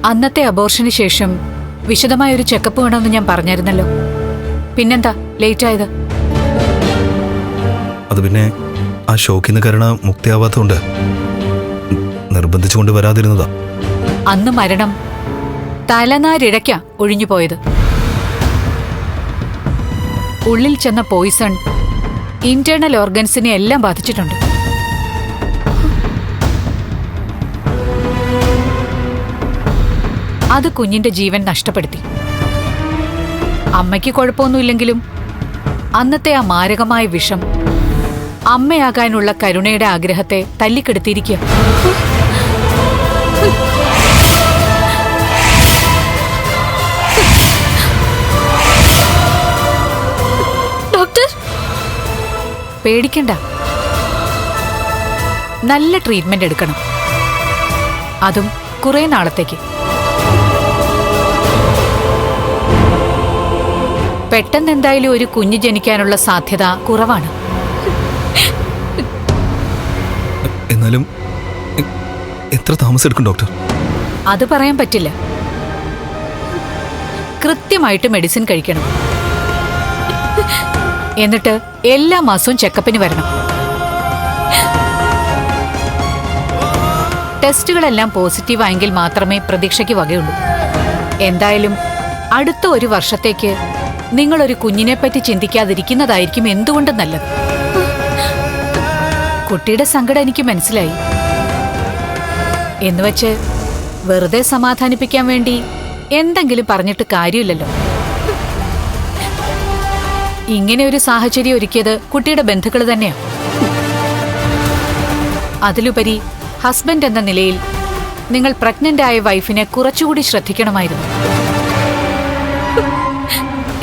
അന്നത്തെ അബോർഷന് ശേഷം വിശദമായ ഒരു ചെക്കപ്പ് വേണമെന്ന് ഞാൻ പറഞ്ഞായിരുന്നല്ലോ. പിന്നെന്താ ലേറ്റ് ആയത്? അത് പിന്നെ ആ ഷോക്കിന്ന് കരുണ മുക്തിയാവാത്തതുകൊണ്ട് നിർബന്ധിച്ചുകൊണ്ട് വരാതിരുന്നതാ. അന്ന് മരണം തലനാരിഴയ്ക്കാ ഒഴിഞ്ഞുപോയത്. ഉള്ളിൽ ചെന്ന പോയിസൺ ഇന്റേണൽ ഓർഗൻസിനെ എല്ലാം ബാധിച്ചിട്ടുണ്ട്. അത് കുഞ്ഞിന്റെ ജീവൻ നഷ്ടപ്പെടുത്തി. അമ്മയ്ക്ക് കുഴപ്പമൊന്നുമില്ലെങ്കിലും അന്നത്തെ ആ മാരകമായ വിഷം അമ്മയാകാനുള്ള കരുണയുടെ ആഗ്രഹത്തെ തല്ലിക്കെടുത്തിയിരിക്കുക. ഡോക്ടർ, പേടിക്കണ്ട. നല്ല ട്രീറ്റ്മെന്റ് എടുക്കണം, അതും കുറെ നാളത്തേക്ക്. പെട്ടെന്ന് എന്തായാലും ഒരു കുഞ്ഞ് ജനിക്കാനുള്ള സാധ്യത കുറവാണ്. എന്നാലും എത്ര താമസം എടുക്കും ഡോക്ടർ? അത് പറയാൻ പറ്റില്ല. കൃത്യമായിട്ട് മെഡിസിൻ കഴിക്കണം. എന്നിട്ട് എല്ലാ മാസവും ചെക്കപ്പിന് വരണം. ടെസ്റ്റുകളെല്ലാം പോസിറ്റീവ് ആയെങ്കിൽ മാത്രമേ പ്രതീക്ഷയ്ക്ക് വകയുള്ളൂ. എന്തായാലും അടുത്ത ഒരു വർഷത്തേക്ക് നിങ്ങളൊരു കുഞ്ഞിനെപ്പറ്റി ചിന്തിക്കാതിരിക്കുന്നതായിരിക്കും എന്തുകൊണ്ടും നല്ലത്. കുട്ടിയുടെ സങ്കടം എനിക്ക് മനസ്സിലായി. എന്നുവെച്ച് വെറുതെ സമാധാനിപ്പിക്കാൻ വേണ്ടി എന്തെങ്കിലും പറഞ്ഞിട്ട് കാര്യമില്ലല്ലോ. ഇങ്ങനെ ഒരു സാഹചര്യം ഒരുക്കിയത് കുട്ടിയുടെ ബന്ധുക്കൾ തന്നെയാണ്. അതിലുപരി ഹസ്ബൻഡ് എന്ന നിലയിൽ നിങ്ങൾ പ്രഗ്നന്റ് ആയ വൈഫിനെ കുറച്ചുകൂടി ശ്രദ്ധിക്കണമായിരുന്നു.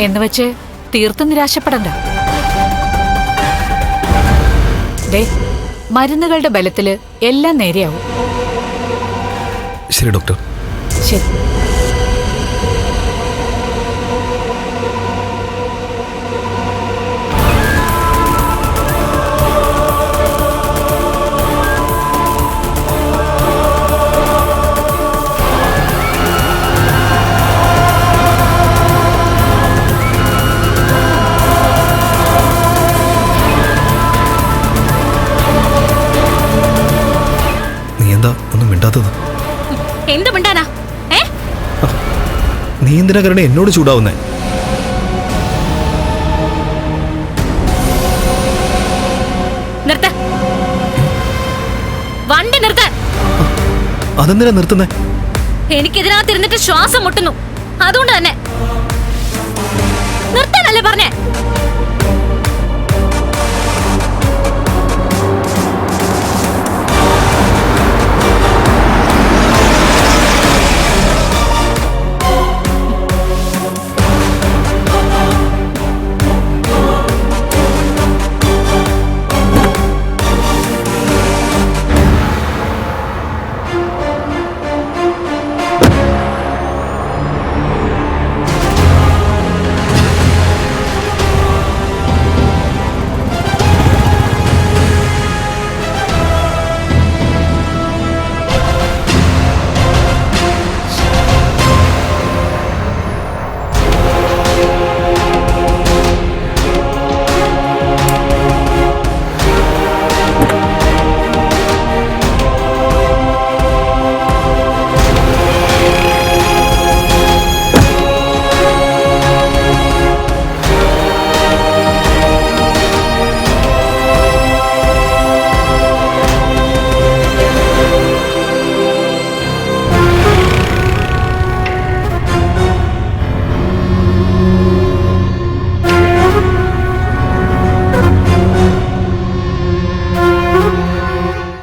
എന്നുവെച്ച് തീർത്തും നിരാശപ്പെടണ്ട. മരുന്നുകളുടെ ബലത്തില് എല്ലാം നേരെയാവും. ശരി ഡോക്ടർ. ശരി. ഒന്നും മിണ്ടാത്തത് എന്ത് മിണ്ടാനാ? നീ എന്തിനാ കരുണ എന്നോട് ചൂടാവുന്നേ? നിർത്ത, വണ്ടി നിർത്താൻ. അതെന്തിനാ നിർത്തുന്നേ? എനിക്കിതിനകത്തിരുന്നിട്ട് ശ്വാസം മുട്ടുന്നു, അതുകൊണ്ട് തന്നെ. നിർത്താനല്ലേ പറഞ്ഞേ?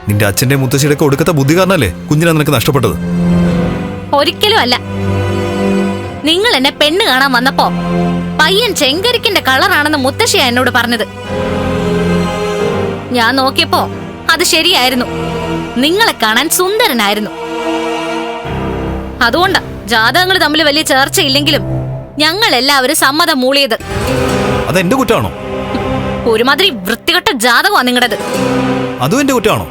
നിന്റെ അച്ഛന്റെ മുത്തശ്ശിയുടെ ഒടുക്കത്തെ ബുദ്ധി കാരണല്ലേ കുഞ്ഞിനെ നിനക്ക് നഷ്ടപ്പെട്ടത്? ഒരിക്കലും അല്ല. നിങ്ങൾ എന്നെ പെണ്ണ് കാണാൻ വന്നപ്പോ പയ്യൻ ചെങ്കരിക്കിന്റെ കളറാണെന്ന് മുത്തശ്ശിയാ എന്നോട് പറഞ്ഞത്. ഞാൻ നോക്കിയപ്പോ അത് ശരിയായിരുന്നു. നിങ്ങളെ കാണാൻ സുന്ദരനായിരുന്നു. അതുകൊണ്ടാ ജാതകങ്ങൾ തമ്മിൽ വലിയ ചർച്ചയില്ലെങ്കിലും ഞങ്ങൾ എല്ലാവരും സമ്മതം മൂളിയത്. അതെന്റെ കുറ്റമാണോ? ഒരുമാതിരി വൃത്തികെട്ട ജാതകമാ നിങ്ങളുടേത്. അതും എന്റെ കുറ്റമാണോ?